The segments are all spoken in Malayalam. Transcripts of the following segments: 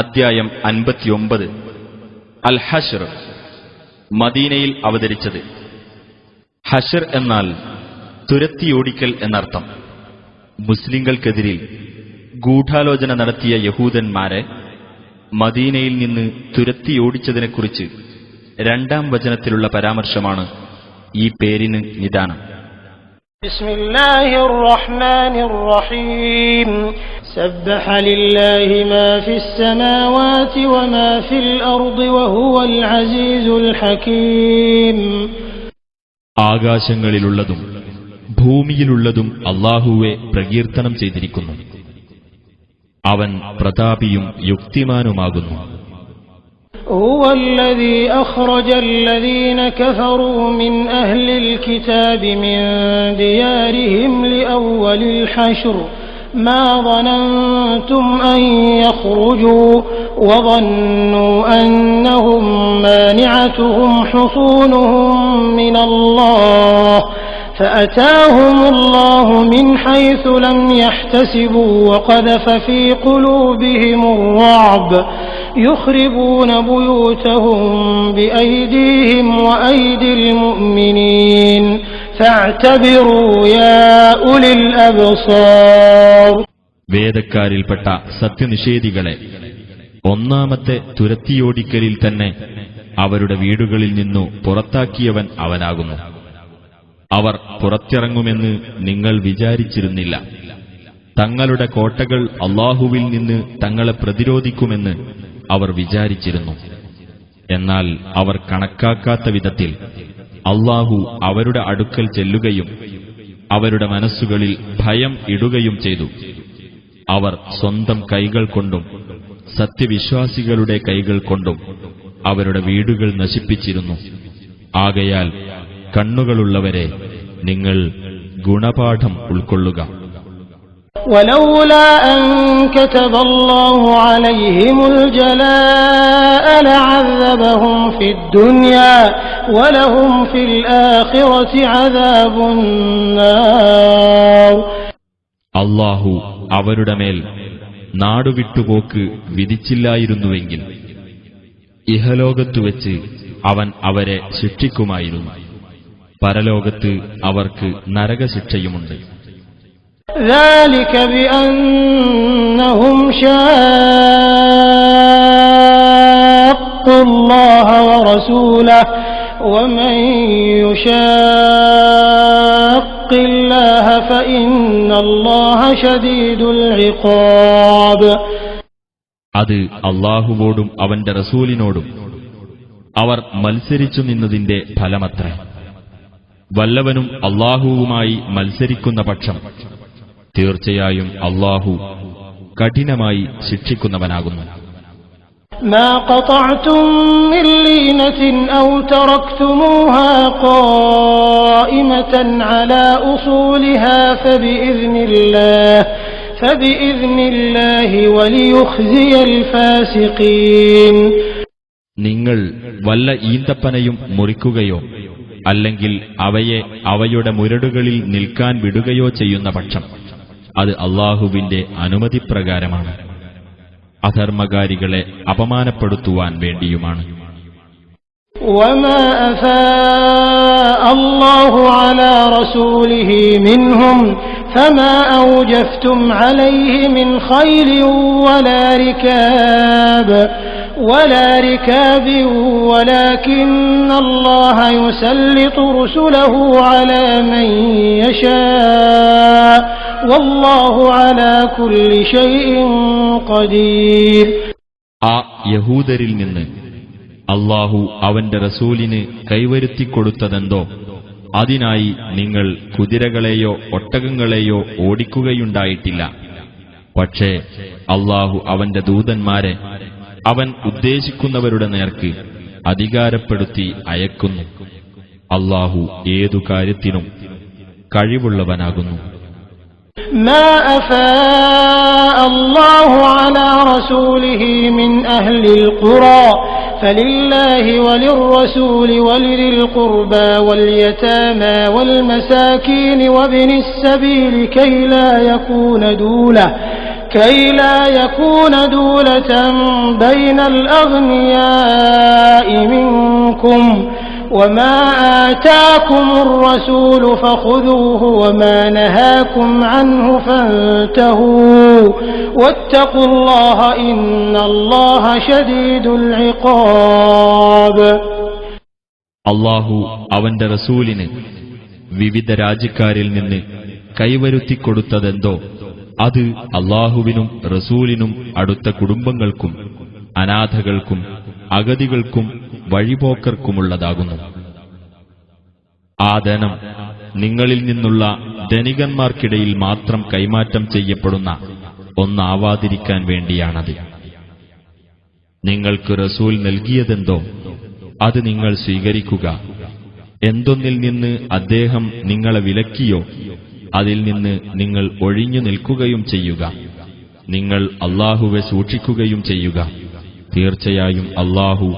അദ്ധ്യായം 59 അൽ ഹശ്ർ. മദീനയിൽ അവതരിച്ചത്. ഹശ്ർ എന്നാൽ തുരത്തിയോടിക്കൽ എന്നർത്ഥം. മുസ്ലിങ്ങൾക്കെതിരിൽ ഗൂഢാലോചന നടത്തിയ യഹൂദന്മാരെ മദീനയിൽ നിന്ന് തുരത്തിയോടിച്ചതിനെക്കുറിച്ച് 2-ാം വചനത്തിലുള്ള പരാമർശമാണ് ഈ പേരിന് നിദാനം. ബിസ്മില്ലാഹിർ റഹ്മാനിർ റഹീം. സബ്ബഹ ലില്ലാഹി മാ ഫിസ് സമാവാതി വമാ ഫിൽ അർദി വഹുവൽ അസീസുൽ ഹകീം. ആകാശങ്ങളിലുള്ളതും ഭൂമിയിലുള്ളതും അല്ലാഹുവെ പ്രകീർത്തനം ചെയ്തിരിക്കുന്നു. അവൻ പ്രതാപിയും യുക്തിമാനുമാകുന്നു. هو الذي أخرج الذين كفروا من أهل الكتاب من ديارهم لأول الحشر ما ظننتم أن يخرجوا وظنوا أنهم مانعتهم حصونهم من الله فأتاهم الله من حيث لم يحتسبوا وقذف في قلوبهم الرعب يخربون بيوتهم بأيديهم وأيدي المؤمنين فاعتبروا يا أولي الأبصار. വേദക്കാരിൽപ്പെട്ട സത്യനിഷേധികളെ ഒന്നാമത്തെ തുരത്തിയോടിക്കലിൽ തന്നെ അവരുടെ വീടുകളിൽ നിന്നു പുറത്താക്കിയവൻ അവനാകുന്നു. അവർ പുറത്തിറങ്ങുമെന്ന് നിങ്ങൾ വിചാരിച്ചിരുന്നില്ല. തങ്ങളുടെ കോട്ടകൾ അല്ലാഹുവിൽ നിന്ന് തങ്ങളെ പ്രതിരോധിക്കുമെന്ന് അവർ വിചാരിച്ചിരുന്നു. എന്നാൽ അവർ കണക്കാക്കാത്ത വിധത്തിൽ അല്ലാഹു അവരുടെ അടുക്കൽ ചെല്ലുകയും അവരുടെ മനസ്സുകളിൽ ഭയം ഇടുകയും ചെയ്തു. അവർ സ്വന്തം കൈകൾ കൊണ്ടും സത്യവിശ്വാസികളുടെ കൈകൾ കൊണ്ടും അവരുടെ വീടുകൾ നശിപ്പിച്ചിരുന്നു. ആകയാൽ കണ്ണുകളുള്ളവരെ നിങ്ങൾ ഗുണപാഠം ഉൾക്കൊള്ളുക. ولولا أن كتب الله عليهم الجلاء لعذبهم في الدنيا ولهم في الآخرة عذاب النار. അല്ലാഹു അവരുടെ മേൽ നാടുവിട്ടുപോക്ക് വിധിച്ചില്ലായിരുന്നുവെങ്കിൽ ഇഹലോകത്തുവെച്ച് അവൻ അവരെ ശിക്ഷിക്കുമായിരുന്നു. പരലോകത്ത് അവർക്ക് നരകശിക്ഷയുമുണ്ട്. ذلك بأنهم شاقوا الله ورسوله ومن يشاق الله فإن الله شديد العقاب. അത് അല്ലാഹുവോടും അവന്റെ റസൂലിനോടും അവർ മത്സരിച്ചു നിന്നതിന്റെ ഫലമത്രേ. വല്ലവനും അല്ലാഹുവുമായി മത്സരിക്കുന്ന പക്ഷം തീർച്ചയായും അല്ലാഹു കഠിനമായി ശിക്ഷിക്കുന്നവനാകുന്നു. ما قطعتم من لينة أو تركتموها قائمة على أصولها فبإذن الله وليخزي الفاسقين. നിങ്ങൾ വല്ല ഈന്തപ്പനയും മുറിക്കുകയോ അല്ലെങ്കിൽ അവയെ അവയുടെ മുരടുകളിൽ നിൽക്കാൻ വിടുകയോ ചെയ്യുന്ന പക്ഷം അത് അല്ലാഹുവിന്റെ അനുമതിപ്രകാരമാണ്. അധർമ്മകാരികളെ അപമാനപ്പെടുത്തുവാൻ വേണ്ടിയുമാണ്. وما أفاء الله على رسوله منهم فما أوجفتم عليه من خيل ولا ركاب ولكن الله يسلط رسله على من يشاء والله على كل شيء قدير. ആ യഹൂദരിൽ നിന്ന് അല്ലാഹു അവന്റെ റസൂലിന് കൈവരുത്തിക്കൊടുത്തതെന്തോ അതിനായി നിങ്ങൾ കുതിരകളെയോ ഒട്ടകങ്ങളെയോ ഓടിക്കുകയുണ്ടായിട്ടില്ല. പക്ഷേ അല്ലാഹു അവന്റെ ദൂതന്മാരെ അവൻ ഉദ്ദേശിക്കുന്നവരുടെ നേർക്ക് അധികാരപ്പെടുത്തി അയക്കുന്നു. അല്ലാഹു ഏതു കാര്യത്തിനും കഴിവുള്ളവനാകുന്നു. ما أفاء الله على رسوله من أهل القرى فلله وللرسول ولذي القربى واليتامى والمساكين وابن السبيل كي لا يكون دولة كي لا يكون دولة بين الأغنياء منكم وما آتاكم الرسول فخذوه وما نهاكم عنه فانتهوا واتقوا الله إن الله شديد العقاب. അല്ലാഹു അവന്റെ റസൂലിന് വിവിധ രാജ്യക്കാരിൽ നിന്ന് കൈവരുത്തിക്കൊടുത്തതെന്തോ അത് അല്ലാഹുവിനും റസൂലിനും അടുത്ത കുടുംബങ്ങൾക്കും അനാഥകൾക്കും അഗതികൾക്കും വഴിപോക്കർക്കുമുള്ളതാകുന്നു. ആ ധനം നിങ്ങളിൽ നിന്നുള്ള ധനികന്മാർക്കിടയിൽ മാത്രം കൈമാറ്റം ചെയ്യപ്പെടുന്ന ഒന്നാവാതിരിക്കാൻ വേണ്ടിയാണത്. നിങ്ങൾക്ക് റസൂൽ നൽകിയതെന്തോ അത് നിങ്ങൾ സ്വീകരിക്കുക. എന്തൊന്നിൽ നിന്ന് അദ്ദേഹം നിങ്ങളെ വിലക്കിയോ അതിൽ നിന്ന് നിങ്ങൾ ഒഴിഞ്ഞു നിൽക്കുകയും ചെയ്യുക. നിങ്ങൾ അല്ലാഹുവെ സൂക്ഷിക്കുകയും ചെയ്യുക. തീർച്ചയായും അല്ലാഹു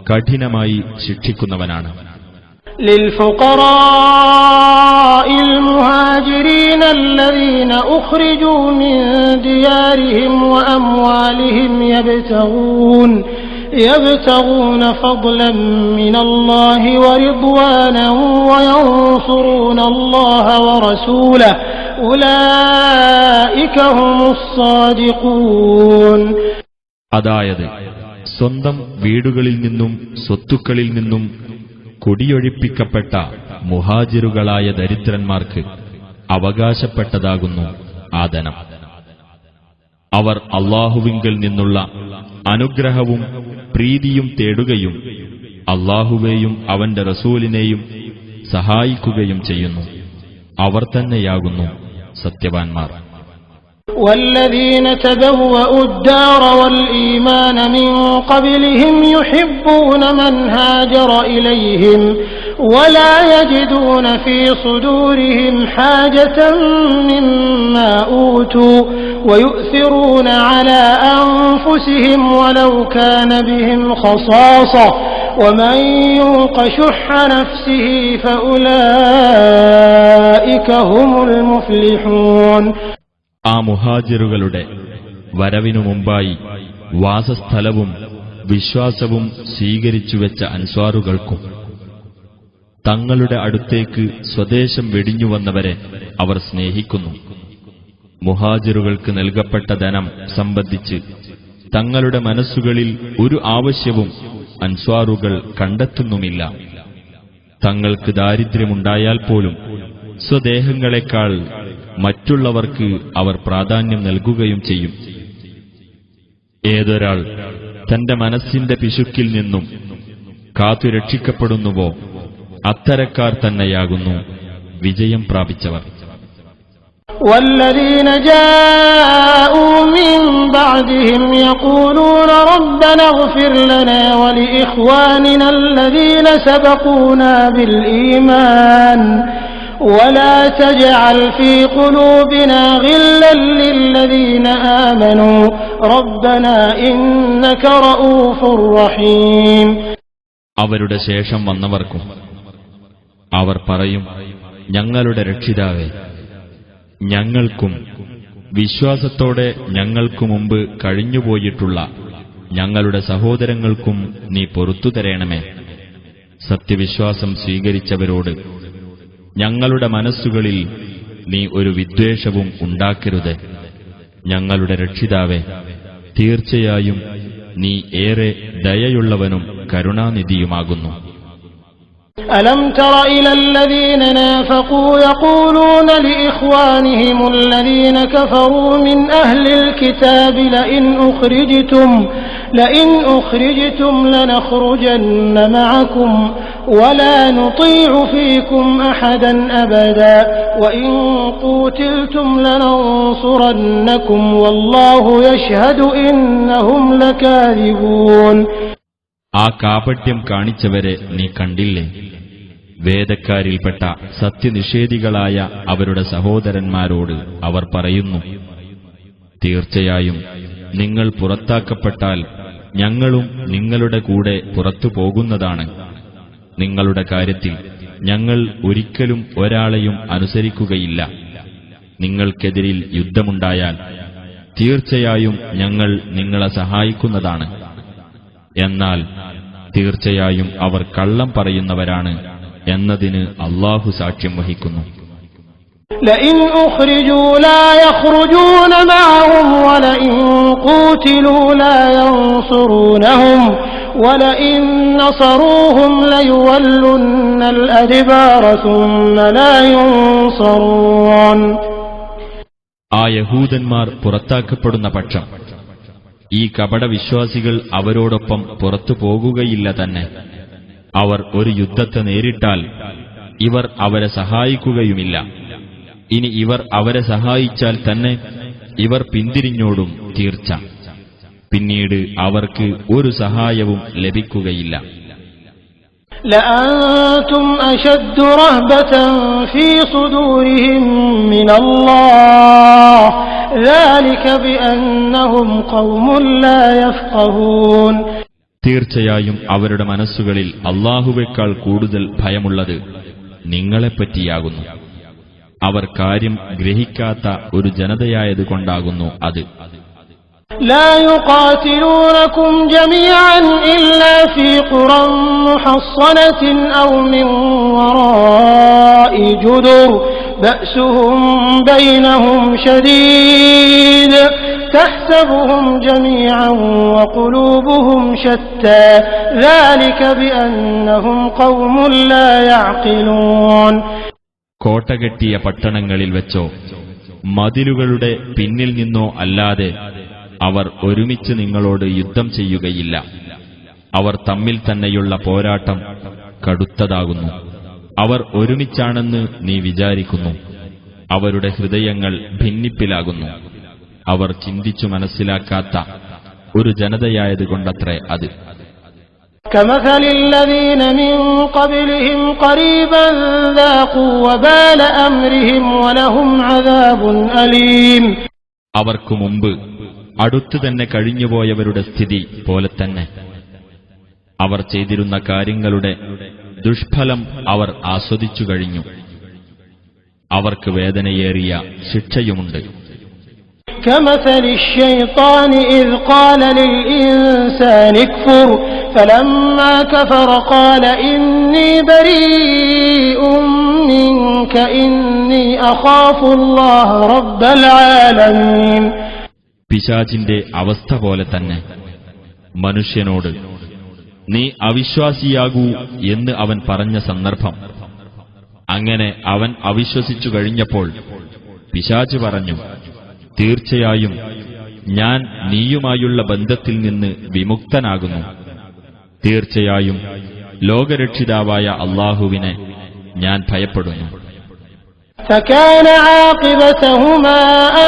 കഠിനമായി ശിക്ഷിക്കുന്നവനാണ്. للفقراء المهاجرين الذين أخرجوا من ديارهم وأموالهم يبتغون فضلا من الله ورضوانا وينصرون الله ورسوله أولئك هم الصادقون. അതായത് സ്വന്തം വീടുകളിൽ നിന്നും സ്വത്തുക്കളിൽ നിന്നും കുടിയൊഴിപ്പിക്കപ്പെട്ട മുഹാജിറുകളായ ദരിദ്രന്മാർക്ക് അവകാശപ്പെട്ടതാകുന്നു ആ ധനം. അവർ അല്ലാഹുവിങ്കൽ നിന്നുള്ള അനുഗ്രഹവും പ്രീതിയും തേടുകയും അല്ലാഹുവേയും അവന്റെ റസൂലിനെയും സഹായിക്കുകയും ചെയ്യുന്നു. അവർ തന്നെയാകുന്നു സത്യവാൻമാർ. والذين تبوأوا الدار والإيمان من قبلهم يحبون من هاجر إليهم ولا يجدون في صدورهم حاجة مما أوتوا ويؤثرون على أنفسهم ولو كان بهم خصاصة ومن يوق شح نفسه فأولئك هم المفلحون. ആ മുഹാജിറുകളുടെ വരവിനു മുമ്പായി വാസസ്ഥലവും വിശ്വാസവും സ്വീകരിച്ചുവെച്ച അൻസ്വാറുകൾക്കും തങ്ങളുടെ അടുത്തേക്ക് സ്വദേശം വെടിഞ്ഞുവന്നവരെ അവർ സ്നേഹിക്കുന്നു. മുഹാജിറുകൾക്ക് നൽകപ്പെട്ട ധനം സംബന്ധിച്ച് തങ്ങളുടെ മനസ്സുകളിൽ ഒരു ആവശ്യവും അൻസ്വാറുകൾ കണ്ടെത്തുന്നുമില്ല. തങ്ങൾക്ക് ദാരിദ്ര്യമുണ്ടായാൽ പോലും സ്വദേഹങ്ങളെക്കാൾ മറ്റുള്ളവർക്ക് അവർ പ്രാധാന്യം നൽകുകയും ചെയ്യും. ഏതൊരാൾ തന്റെ മനസ്സിന്റെ പിശുക്കിൽ നിന്നും കാത്തുരക്ഷിക്കപ്പെടുന്നുവോ അത്തരക്കാർ തന്നെയാകുന്നു വിജയം പ്രാപിച്ചവർ. والذين جاءوا من بعدهم يقولون ربنا اغفر لنا ولإخواننا الذين سبقونا بالإيمان ولا تجعل في قلوبنا غلا للذين آمنوا ربنا إنك رؤوف رحيم. അവരുടെ ശേഷം വന്നവർക്കും അവർ പറയും, ഞങ്ങളുടെ രക്ഷിതാവേ, ഞങ്ങൾക്കും വിശ്വാസത്തോടെ ഞങ്ങൾക്കു മുമ്പ് കഴിഞ്ഞുപോയിട്ടുള്ള ഞങ്ങളുടെ സഹോദരങ്ങൾക്കും നീ പൊറുത്തു തരേണമേ. സത്യവിശ്വാസം സ്വീകരിച്ചവരോട് ഞങ്ങളുടെ മനസ്സുകളിൽ നീ ഒരു വിദ്വേഷവും ഉണ്ടാക്കരുത്. ഞങ്ങളുടെ രക്ഷിതാവേ, തീർച്ചയായും നീ ഏറെ ദയയുള്ളവനും കരുണാനിധിയുമാകുന്നു. ألم تر إلى الذين نافقوا يقولون لإخوانهم الذين كفروا من أهل الكتاب لئن أخرجتم لنخرجن معكم ولا نطيع فيكم أحدا أبدا وإن قوتلتم لننصرنكم والله يشهد إنهم لكاذبون. ആ കാപട്യം കാണിച്ചവരെ നീ കണ്ടില്ലേ? വേദക്കാരിൽപ്പെട്ട സത്യനിഷേധികളായ അവരുടെ സഹോദരന്മാരോട് അവർ പറയുന്നു, തീർച്ചയായും നിങ്ങൾ പുറത്താക്കപ്പെട്ടാൽ ഞങ്ങളും നിങ്ങളുടെ കൂടെ പുറത്തു പോകുന്നതാണ്. നിങ്ങളുടെ കാര്യത്തിൽ ഞങ്ങൾ ഒരിക്കലും ഒരാളെയും അനുസരിക്കുകയില്ല. നിങ്ങൾക്കെതിരിൽ യുദ്ധമുണ്ടായാൽ തീർച്ചയായും ഞങ്ങൾ നിങ്ങളെ സഹായിക്കുന്നതാണ്. എന്നാൽ തീർച്ചയായും അവർ കള്ളം പറയുന്നവരാണ് എന്നതിന് അല്ലാഹു സാക്ഷ്യം വഹിക്കുന്നു. لئن أخرجوا لا يخرجون معهم ولئن قوتلوا لا ينصرونهم ولئن نصروهم ليولن الأدبار ثم لا ينصرون. ആ യഹൂദന്മാർ പുറത്താക്കപ്പെടുന്ന പക്ഷം ഈ കപടവിശ്വാസികൾ അവരോടൊപ്പം പുറത്തു പോകുകയില്ല തന്നെ. അവർ ഒരു യുദ്ധത്തെ നേരിട്ടാൽ ഇവർ അവരെ സഹായിക്കുകയുമില്ല. ഇനി ഇവർ അവരെ സഹായിച്ചാൽ തന്നെ ഇവർ പിന്തിരിഞ്ഞോടും തീർച്ച. പിന്നീട് അവർക്ക് ഒരു സഹായവും ലഭിക്കുകയില്ല. لأنتم أشد رهبة في صدورهم من الله ذلك بأنهم قوم لا يفقهون. തീർച്ചയായും അവരുടെ മനസ്സുകളിൽ അല്ലാഹുവേക്കാൾ കൂടുതൽ ഭയമുള്ളത് നിങ്ങളെപ്പറ്റിയാകുന്നു. അവർ കാര്യം ഗ്രഹിക്കാത്ത ഒരു ജനതയായതുകൊണ്ടാകുന്നു അത്. لا يقاتلونكم جميعا إلا في قرى محصنة أو من وراء جدر بأسهم بينهم شديد تحسبهم جميعا وقلوبهم شتى ذلك بأنهم قوم لا يعقلون. കോട്ടകെട്ടിയ പട്ടണങ്ങളിൽ വെച്ചോ മതിലുകളുടെ പിന്നിൽ നിന്നോ അല്ലാതെ അവർ ഒരുമിച്ച് നിങ്ങളോട് യുദ്ധം ചെയ്യുകയില്ല. അവർ തമ്മിൽ തന്നെയുള്ള പോരാട്ടം കടുത്തതാകുന്നു. അവർ ഒരുമിച്ചാണെന്ന് നീ വിചാരിക്കുന്നു. അവരുടെ ഹൃദയങ്ങൾ ഭിന്നിപ്പിലാകുന്നു. അവർ ചിന്തിച്ചു മനസ്സിലാക്കാത്ത ഒരു ജനതയായതുകൊണ്ടത്രേ അത്. كمثل الذين من قبلهم قريبا ذاقوا وبال أمرهم ولهم عذاب أليم. അവർക്കു മുമ്പ് അടുത്തു തന്നെ കഴിഞ്ഞുപോയവരുടെ സ്ഥിതി പോലെ തന്നെ അവർ ചെയ്തിരുന്ന കാര്യങ്ങളുടെ ദുഷ്ഫലം അവർ ആസ്വദിച്ചു കഴിഞ്ഞു. അവർക്ക് വേദനയേറിയ ശിക്ഷയുമുണ്ട്. كمثل الشيطان إذ قال للإنسان اكفر فلما كفر قال إني بريء منك إني أخاف الله رب العالمين. പിശാചിന്റെ അവസ്ഥ പോലെ തന്നെ മനുഷ്യനോട് നീ അവിശ്വാസിയാകൂ എന്ന് അവൻ പറഞ്ഞ സന്ദർഭം. അങ്ങനെ അവൻ അവിശ്വസിച്ചു കഴിഞ്ഞപ്പോൾ പിശാച് പറഞ്ഞു, തീർച്ചയായും ഞാൻ നീയുമായുള്ള ബന്ധത്തിൽ നിന്ന് വിമുക്തനാകുന്നു. തീർച്ചയായും ലോകരക്ഷിതാവായ അല്ലാഹുവിനെ ഞാൻ ഭയപ്പെടുന്നു. فكان عاقبتهما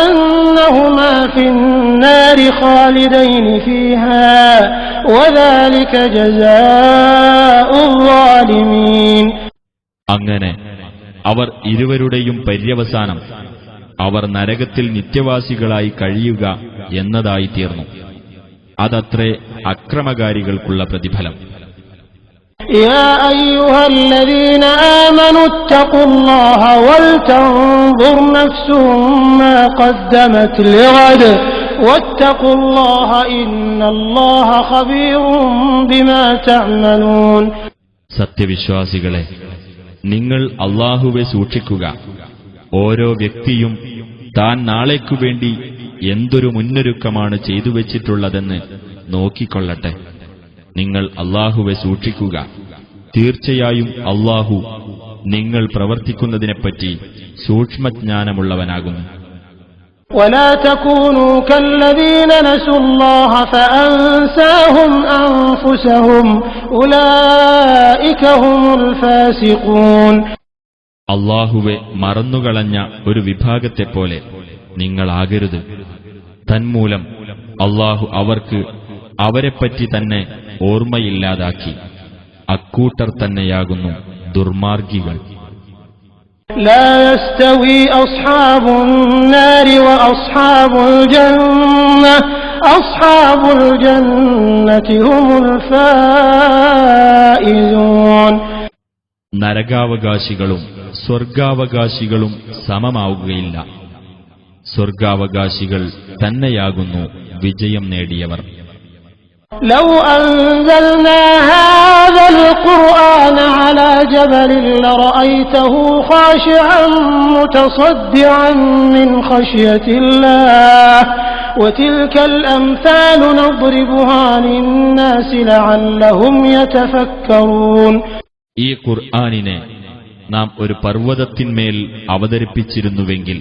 أنهما في النار خالدين فيها وذلك جزاء الظالمين. അങ്ങനെ അവർ ഇരുവരുടെയും പര്യവസാനം അവർ നരകത്തിൽ നിത്യവാസികളായി കഴിയുക എന്നതായി തീർന്നു. അതത്രേ അക്രമകാരികൾക്കുള്ള പ്രതിഫലം. يا أيها الذين آمنوا اتقوا الله ولتنظر نفس ما قدمت لغد واتقوا الله إن الله خبير بما تعملون. സത്യവിശ്വാസികളെ, നിങ്ങൾ അല്ലാഹുവെ സൂക്ഷിക്കുക. ഓരോ വ്യക്തിയും താൻ നാളേക്കു വേണ്ടി എന്തൊരു മുന്നൊരുക്കമാണ് ചെയ്തുവച്ചിട്ടുള്ളതെന്ന് നോക്കിക്കൊള്ളട്ടെ. നിങ്ങൾ അല്ലാഹുവെ സൂക്ഷിക്കുക. തീർച്ചയായും അല്ലാഹു നിങ്ങൾ പ്രവർത്തിക്കുന്നതിനെപ്പറ്റി സൂക്ഷ്മജ്ഞാനമുള്ളവനാകുന്നു. ولا تكونوا كالذين نسوا الله فأنساهم أنفسهم أولئك هم الفاسقون. അല്ലാഹുവെ മറന്നുകളഞ്ഞ ഒരു വിഭാഗത്തെപ്പോലെ നിങ്ങളാകരുത്. തന്മൂലം അല്ലാഹു അവർക്ക് അവരെപ്പറ്റി തന്നെ ഓർമ്മയില്ലാതാക്കി. അക്കൂട്ടർ തന്നെയാകുന്നു ദുർമാർഗികൾ. لا يستوي أصحاب النار وأصحاب الجنة أصحاب الجنة هم الفائزون. നരകാവകാശികളും സ്വർഗാവകാശികളും സമമാവുകയില്ല. സ്വർഗാവകാശികൾ തന്നെയാകുന്നു വിജയം നേടിയവർ. لو أنزلنا هذا القرآن على جبل لرأيته خاشعا متصدعا من خشية الله وتلك الأمثال نضربها للناس لعلهم يتفكرون. ഈ ഖുർആനിനെ നാം ഒരു പർവ്വതത്തിന്മേൽ അവതരിപ്പിച്ചിരുന്നുവെങ്കിൽ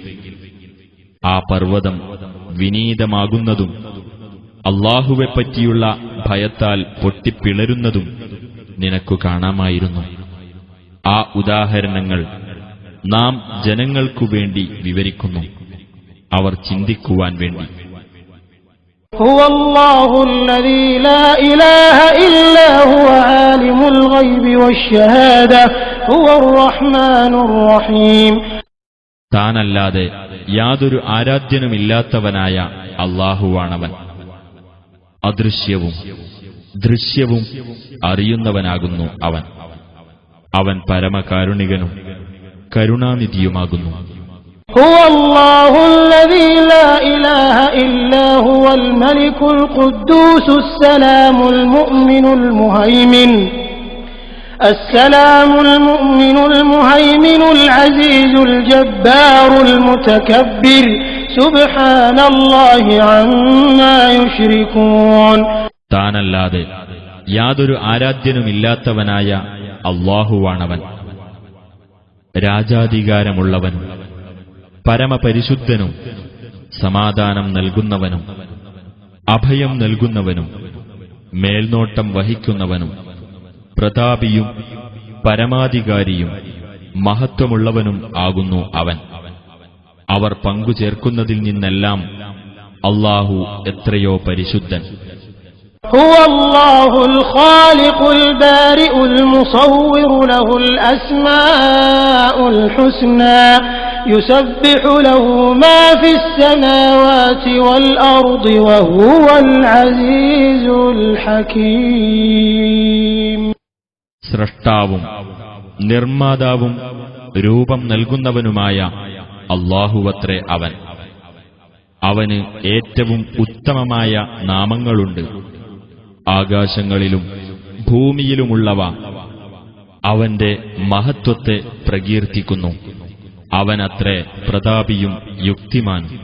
ആ പർവ്വതം വിനീതമാകുന്നതും അല്ലാഹുവെപ്പറ്റിയുള്ള ഭയത്താൽ പൊട്ടിപ്പിളരുന്നതും നിനക്കു കാണാമായിരുന്നു. ആ ഉദാഹരണങ്ങൾ നാം ജനങ്ങൾക്കു വേണ്ടി വിവരിക്കുന്നു, അവർ ചിന്തിക്കുവാൻ വേണ്ടി. هو الله الذي لا إله إلا هو عالم الغيب والشهادة هو الرحمن الرحيم. താനല്ലാതെ യാതൊരു ആരാധ്യനുമില്ലാത്തവനായ അല്ലാഹുവാണവൻ. അദൃശ്യവും ദൃശ്യവും അറിയുന്നവനാകുന്നു അവൻ. അവൻ പരമകാരുണികനും കരുണാനിധിയുമാകുന്നു. هو الله الذي لا إله إلا هو الملك القدوس السلام المؤمن المهيمن العزيز الجبار المتكبر سبحان الله عما يشركون. താനല്ലാതെ യാതൊരു ആരാധ്യനുമില്ലാത്തവനായ അല്ലാഹുവാണവൻ. രാജാധികാരമുള്ളവനും പരമപരിശുദ്ധനും സമാധാനം നൽകുന്നവനും അഭയം നൽകുന്നവനും മേൽനോട്ടം വഹിക്കുന്നവനും പ്രതാപിയും പരമാധികാരിയും മഹത്വമുള്ളവനും ആകുന്നു അവൻ. അവർ പങ്കുചേർക്കുന്നതിൽ നിന്നെല്ലാം അല്ലാഹു എത്രയോ പരിശുദ്ധൻ. هو الله الخالق البارئ المصور له الأسماء الحسنى يسبح له ما في السماوات والأرض وهو العزيز الحكيم. സ്രഷ്ടാവും നിർമ്മാതാവും രൂപം നൽകുന്നവനുമായ അല്ലാഹുവത്രേ അവൻ. അവന് ഏറ്റവും ഉത്തമമായ നാമങ്ങളുണ്ട്. ആകാശങ്ങളിലും ഭൂമിയിലുമുള്ളവ അവന്റെ മഹത്വത്തെ പ്രകീർത്തിക്കുന്നു. അവനത്രേ പ്രതാപിയും യുക്തിമാനും.